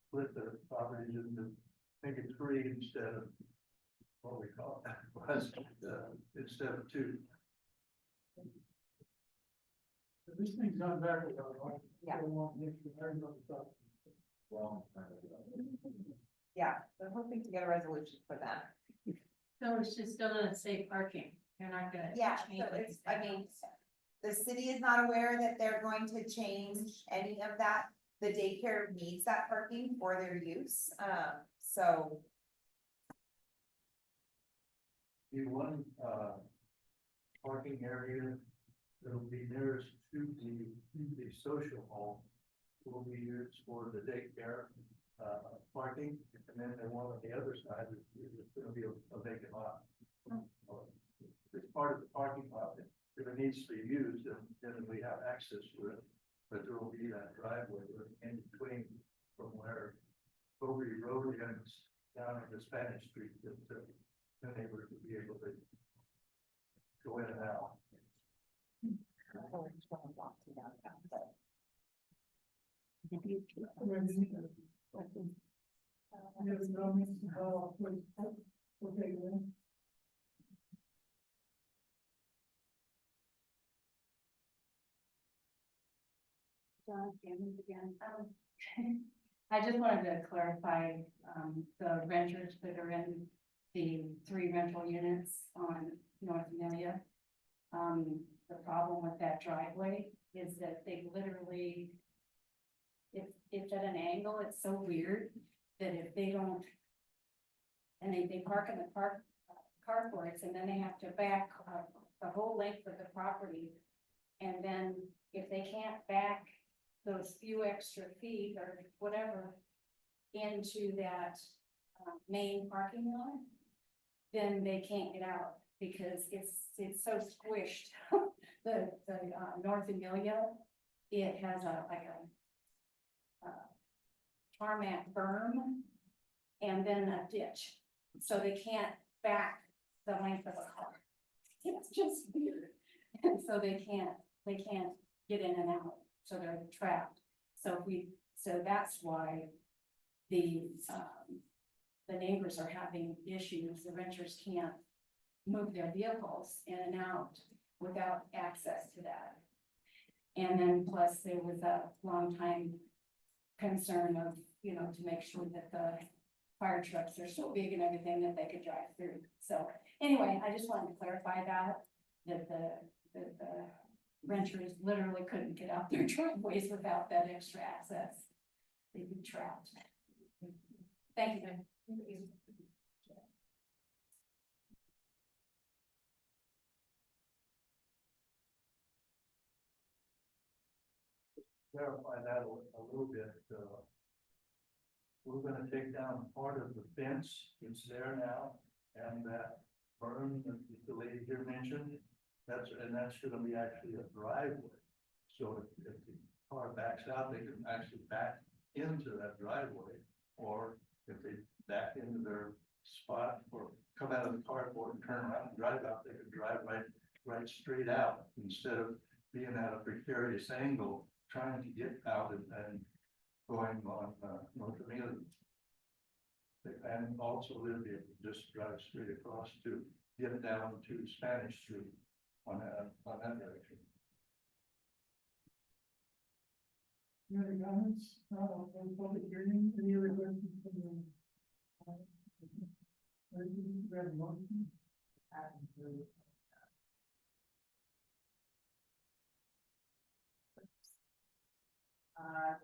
Split the properties into, make it 3 instead of what we call it, was instead of 2. This thing's not back with our life. Yeah. Well, Yeah, we're hoping to get a resolution for that. So it's just still gonna say parking, you're not gonna. Yeah, so it's, I mean, the city is not aware that they're going to change any of that. The daycare needs that parking for their use, so. the one parking area that'll be nearest to the social hall will be used for the daycare parking, and then the one on the other side is gonna be a vacant lot. It's part of the parking lot. If it needs to be used, then we have access to it, but there will be that driveway in between from where Bovee Road ends down into Spanish Street, that the neighbors will be able to go in and out. John Cameron again. I just wanted to clarify, the renters that are in the 3 rental units on North Amelia. The problem with that driveway is that they literally, it's at an angle, it's so weird that if they don't, and they park in the carports, and then they have to back the whole length of the property. And then if they can't back those few extra feet or whatever into that main parking lot, then they can't get out because it's so squished. The North Amelia, it has like a tarmac berm and then a ditch, so they can't back the length of a car. It's just weird, and so they can't get in and out. So they're trapped. So that's why the neighbors are having issues. The renters can't move their vehicles in and out without access to that. And then plus there was a long time concern of, to make sure that the fire trucks are so big and everything that they could drive through. So anyway, I just wanted to clarify that the renters literally couldn't get out their driveways without that extra access. They'd be trapped. Thank you. Clarify that a little bit. We're gonna take down part of the fence that's there now, and that berm that the lady here mentioned, that's gonna be actually a driveway. So if the car backs out, they can actually back into that driveway, or if they back into their spot or come out of the carport and turn around and drive out, they can drive right straight out instead of being at a precarious angle trying to get out and going on North Amelia. And also they'll be able to just drive straight across to get down to Spanish Street on that direction. Any other comments, on public hearing, any other questions from the? We have a motion.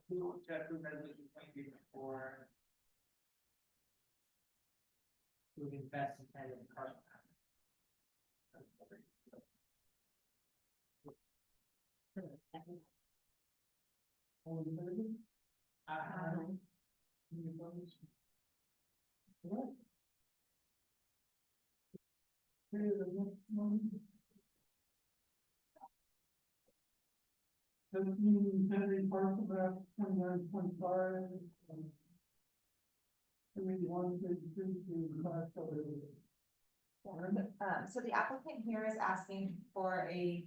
Who to approve resolution 23 moving best intended parcel map. All in favor? Uh, Any opposed? All right. Okay, the next one. 17 Henry parcel map 2925. Maybe one, to class over. So the applicant here is asking for a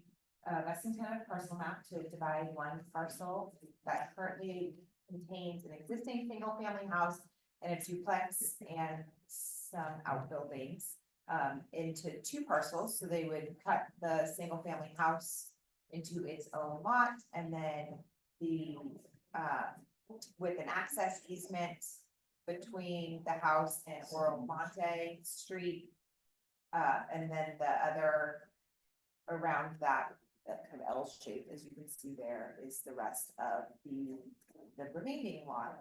less than 10 parcel map to divide one parcel that currently contains an existing single family house and a duplex and some outbuildings into two parcels. So they would cut the single family house into its own lot, and then the with an access easement between the house and Oromonte Street. And then the other around that kind of L shape, as you can see there, is the rest of the remaining lot.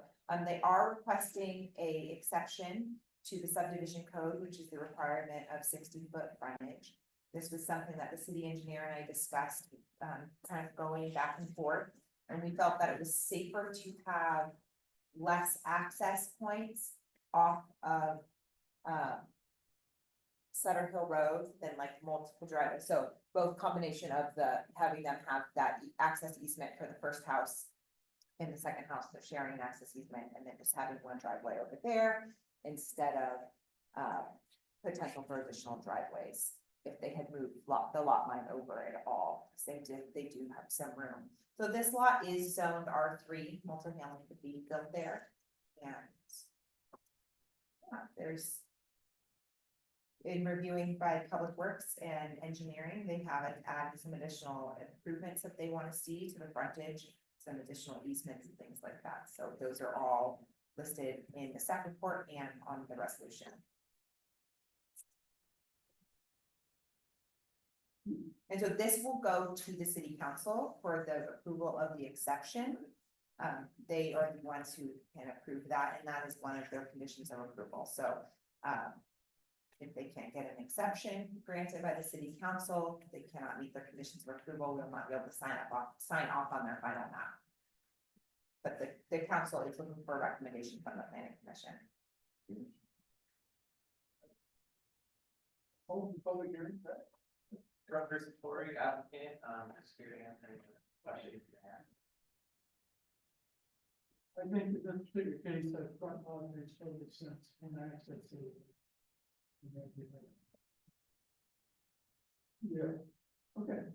They are requesting a exception to the subdivision code, which is the requirement of 60-foot frontage. This was something that the city engineer and I discussed, kind of going back and forth, and we felt that it was safer to have less access points off of Sutter Hill Road than like multiple driveways. So both combination of having them have that access easement for the first house and the second house, they're sharing an access easement, and then just having one driveway over there instead of potential for additional driveways if they had moved the lot line over at all. Because they do have some room. So this lot is zoned R3, multifamily could be built there. And there's, in reviewing by Public Works and Engineering, they have added some additional improvements that they want to see to the frontage, some additional easements and things like that. So those are all listed in the staff report and on the resolution. And so this will go to the city council for the approval of the exception. They are the ones who can approve that, and that is one of their conditions of approval. So if they can't get an exception granted by the city council, they cannot meet their conditions of approval, will not be able to sign off on their final map. But the council is looking for a recommendation from the planning commission. Public hearing. Director Satori, applicant, just here to answer any questions you have. I think in this particular case, that front lawn makes total sense and access to. Yeah, okay.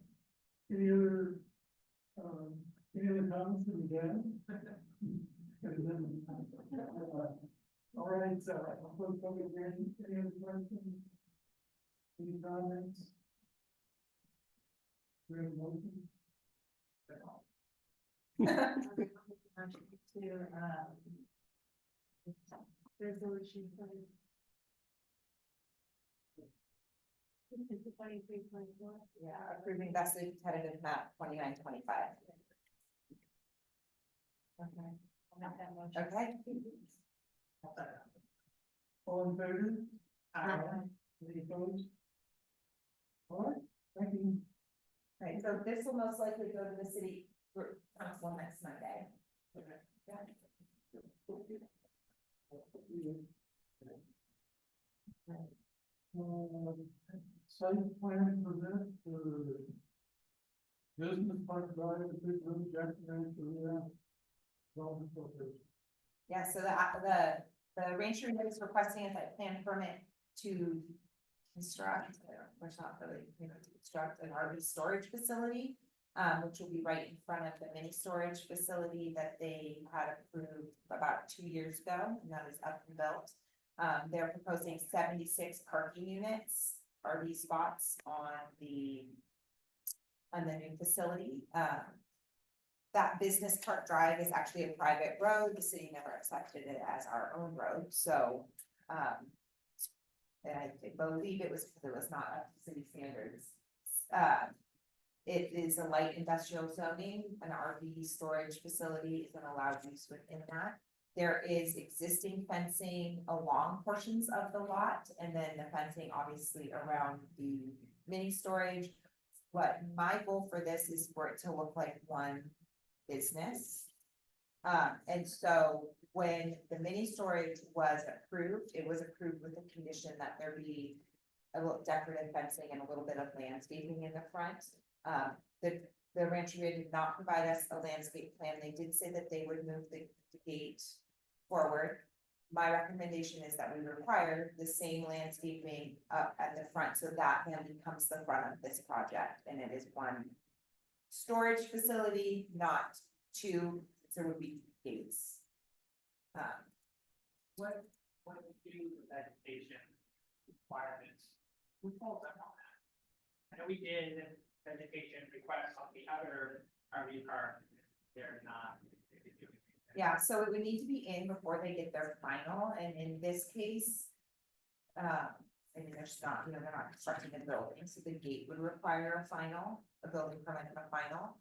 Any other comments from the gang? All right, public hearing, any other questions? Any comments? We have a motion? Resolution. Yeah, approving best competitive map 2925. Okay. Okay. All in favor? Any opposed? All right, thank you. Right, so this will most likely go to the city council next Monday. Yeah. Site plan for this, business park drive, the big room, Jackson Ranch, development corporation. Yeah, so the rancher is requesting a site plan permit to construct, which not really, to construct an RV storage facility, which will be right in front of the mini storage facility that they had approved about 2 years ago, and that is up and built. They're proposing 76 parking units, RV spots on the new facility. that business park drive is actually a private road, the city never accepted it as our own road, so, and I believe it was because it was not up to city standards. It is a light industrial zoning, an RV storage facility is an allowed use within that. There is existing fencing along portions of the lot, and then the fencing obviously around the mini storage. But my goal for this is for it to look like one business. And so when the mini storage was approved, it was approved with the condition that there be a little decorative fencing and a little bit of landscaping in the front. The rancheria did not provide us a landscape plan. They did say that they would move the gate forward. My recommendation is that we require the same landscaping up at the front, so that then becomes the front of this project, and it is one storage facility, not two, so there would be gates. What we do with vegetation requirements, we told them on that. I know we did vegetation requests on the other RV park, they're not. Yeah, so it would need to be in before they get their final, and in this case. I mean, there's not, they're not constructing a building, so the gate would require a building permit and a final.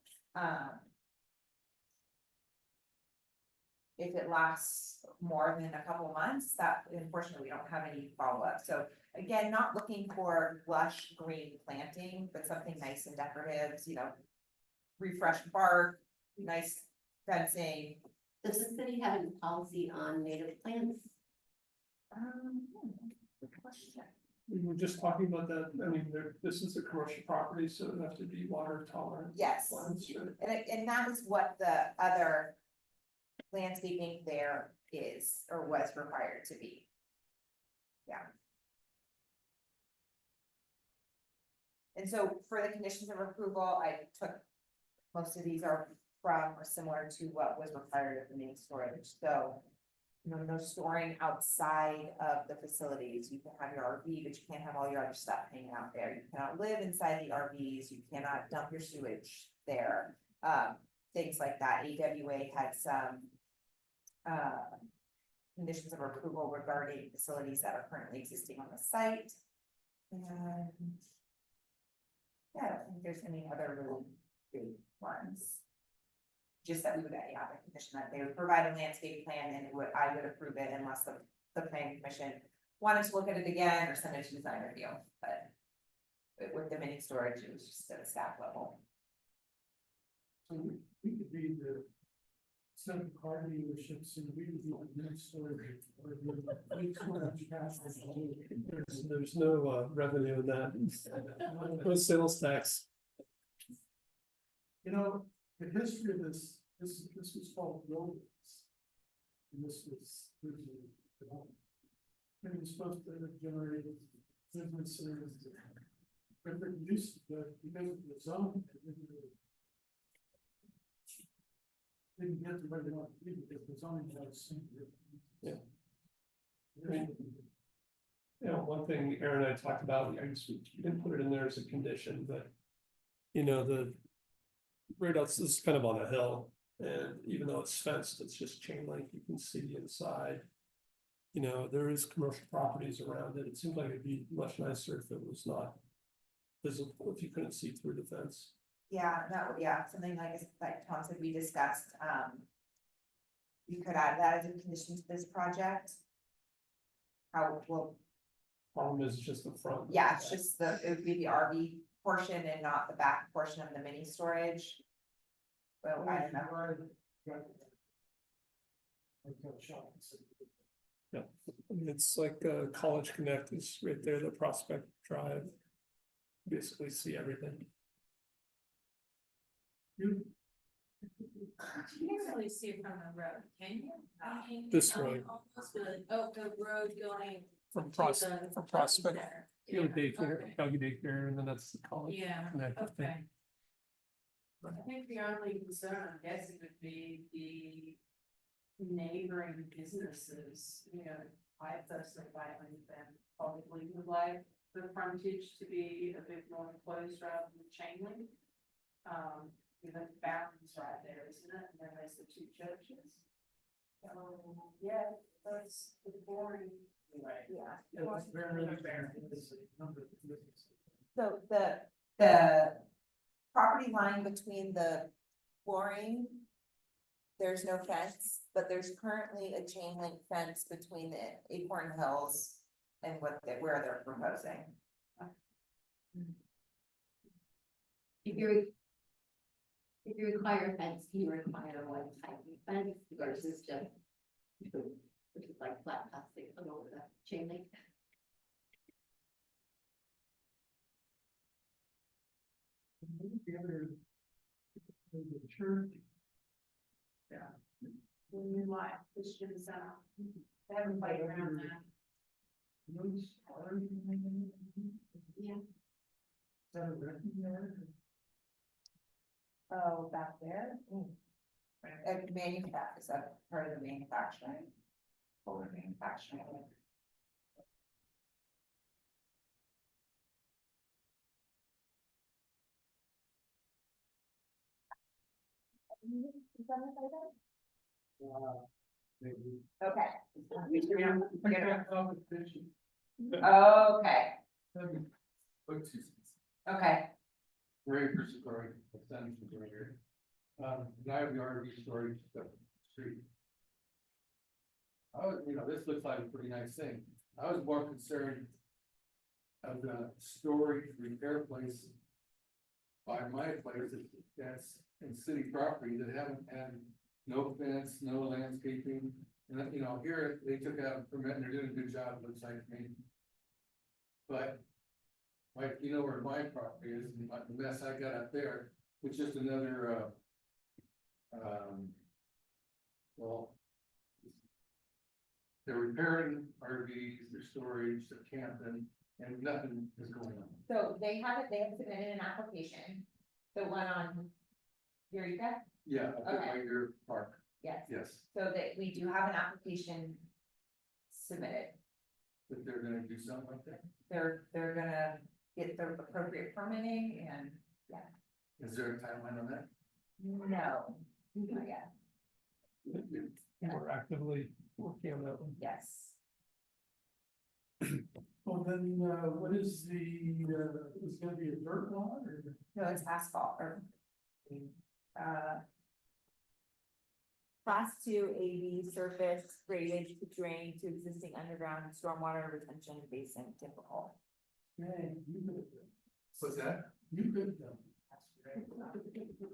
If it lasts more than a couple months, that unfortunately we don't have any follow-up, so again, not looking for lush green planting, but something nice and decorative, refreshed bark, nice fencing. Does the city have any policy on native plants? Good question. We were just talking about that, I mean, this is a commercial property, so it would have to be water tolerant. Yes, plants, right? and that is what the other landscaping there is, or was required to be. Yeah. And so for the conditions of approval, I took, most of these are from or similar to what was required of the mini storage, so. No storing outside of the facilities. You can have your RV, but you can't have all your other stuff hanging out there. You cannot live inside the RVs. You cannot dump your sewage there. Things like that. AWA had some conditions of approval regarding facilities that are currently existing on the site. And yeah, I don't think there's any other really big ones. Just that we would, yeah, the condition that they would provide a landscape plan, and I would approve it unless the planning commission wanted to look at it again or send it to design review, but with the mini storage, it was just at a staff level. So we could be the seven car dealerships and we could be the next storage. Or There's no revenue in that, no sales tax. The history of this was called Rollins. And this was originally developed. And it was supposed to generate businesses, different use, but because of the zone, didn't get the way they wanted to be because the zoning was. Yeah. One thing Aaron and I talked about, I just, we didn't put it in there as a condition, but the right outside, this is kind of on a hill, and even though it's fenced, it's just chain link, you can see inside. There is commercial properties around it. It seems like it'd be much nicer if it was not visible, if you couldn't see through the fence. Yeah, something like Tom said, we discussed, you could add that as a condition to this project. How will, Problem is just the front. yeah, it's just it would be the RV portion and not the back portion of the mini storage. Well, I don't know. Yeah, I mean, it's like College Connect is right there, the Prospect Drive. Basically see everything. You can't really see it from the road, can you? I mean, This road. Almost like, the road going. From to the Prospect, there. you know, Yeah, daycare, okay. doggy daycare, and then that's the College Yeah, Connect. I think. okay. I think the only concern, I'm guessing, would be the neighboring businesses, I personally like them, probably would like the frontage to be a bit more enclosed rather than chain link. The fountain's right there, isn't it? And then there's the two churches. Yeah, that's the boring. Right. Yeah. It's very fair. So the property line between the flooring, there's no fence, but there's currently a chain link fence between the Acorn Hills and where they're proposing. If you require a fence, you require one type of fence versus just. Which is like flat plastic on over the chain link. Church. New life, Christian center. They haven't played around that. Yeah. Oh, back there? Manufacturing, is that part of the manufacturing? Or manufacturing? Is that what I did? Okay. Okay, okay. Ray Christopher, Senate Superior. I have the RV storage stuff on the street. This looks like a pretty nice thing. I was more concerned of the storage repair place by my place that's in city property that haven't had no fence, no landscaping. And here they took out a permit and they're doing a good job, it looks like to me. But like, where my property is, and like the mess I got up there, it's just another, well, they're repairing RVs, their storage, their camping, and nothing is going on. So they have submitted an application, the one on Eureka, Yeah, I Okay. think your park, yes, yes, so that we do have an application submitted. that they're gonna do something like that. They're gonna get the appropriate permitting and, Is there a timeline on that? no, not yet, We're actively working on that one. yes. Well, then, what is is gonna be a dirt lot or? No, it's asphalt or. Class 2 AV surface graded to drain to existing underground stormwater retention basin typical. Man, you could have done. What's that? You could have done.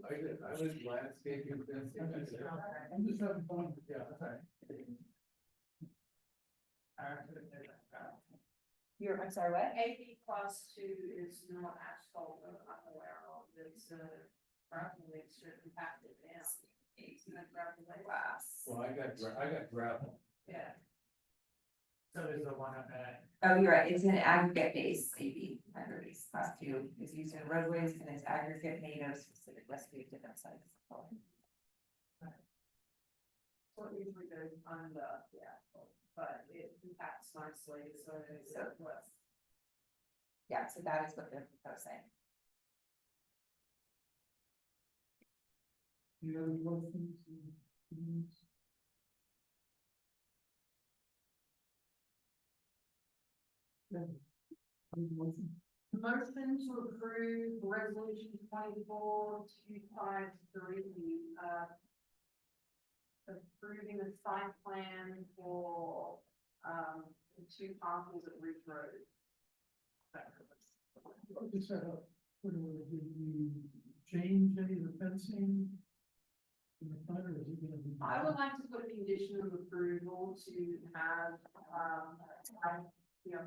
I was landscaping fencing. I'm just having fun. Yeah, okay. I'm sorry, what? AP class 2 is not asphalt, I'm aware of, it's probably certain impacted now. It's not probably Class. Well, I got gravel. yeah. So there's the one up at, Oh, you're right, it's an aggregate base, AV, aggregate base, class 2 is used in roadways and is aggregate made of specific recipe of different sizes. So it usually goes under the asphalt, but it impacts nicely, so it's less. Yeah, so that is what they're proposing. You know, questions? Motion to approve resolution 24-253, approving the site plan for, the two parcels at Ridge Road. Just did we change any of the fencing? In the front, or is it gonna be? I would like to put a condition of approval to have,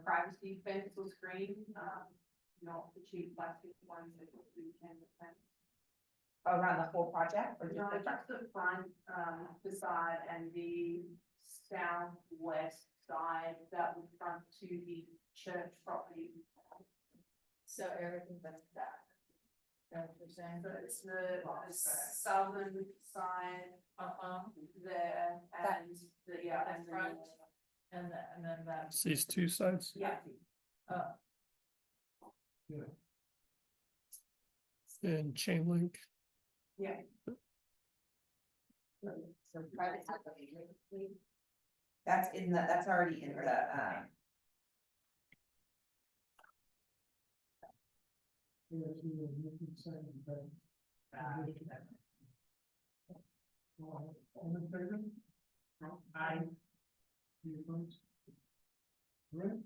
privacy fence or screen, not the cheap plastic ones that we can fence. Around the whole project or No, just the just the front, facade and the southwest side that would front to the church property. So everything but that. That's what you're saying, but it's the southern side, there, and the, and front. And then that. It's these two sides. Yeah. And chain link. So private. That's in the, that's already in the. All in favor? I, Any opposed? Right,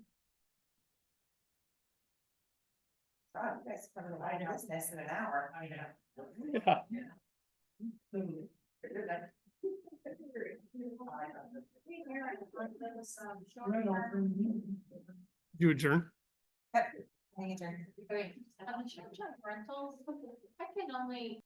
God, you guys covered a lot of business in an hour. I know. right, I'll bring you. You adjourn? Hang adjourned. Okay, rentals, I can only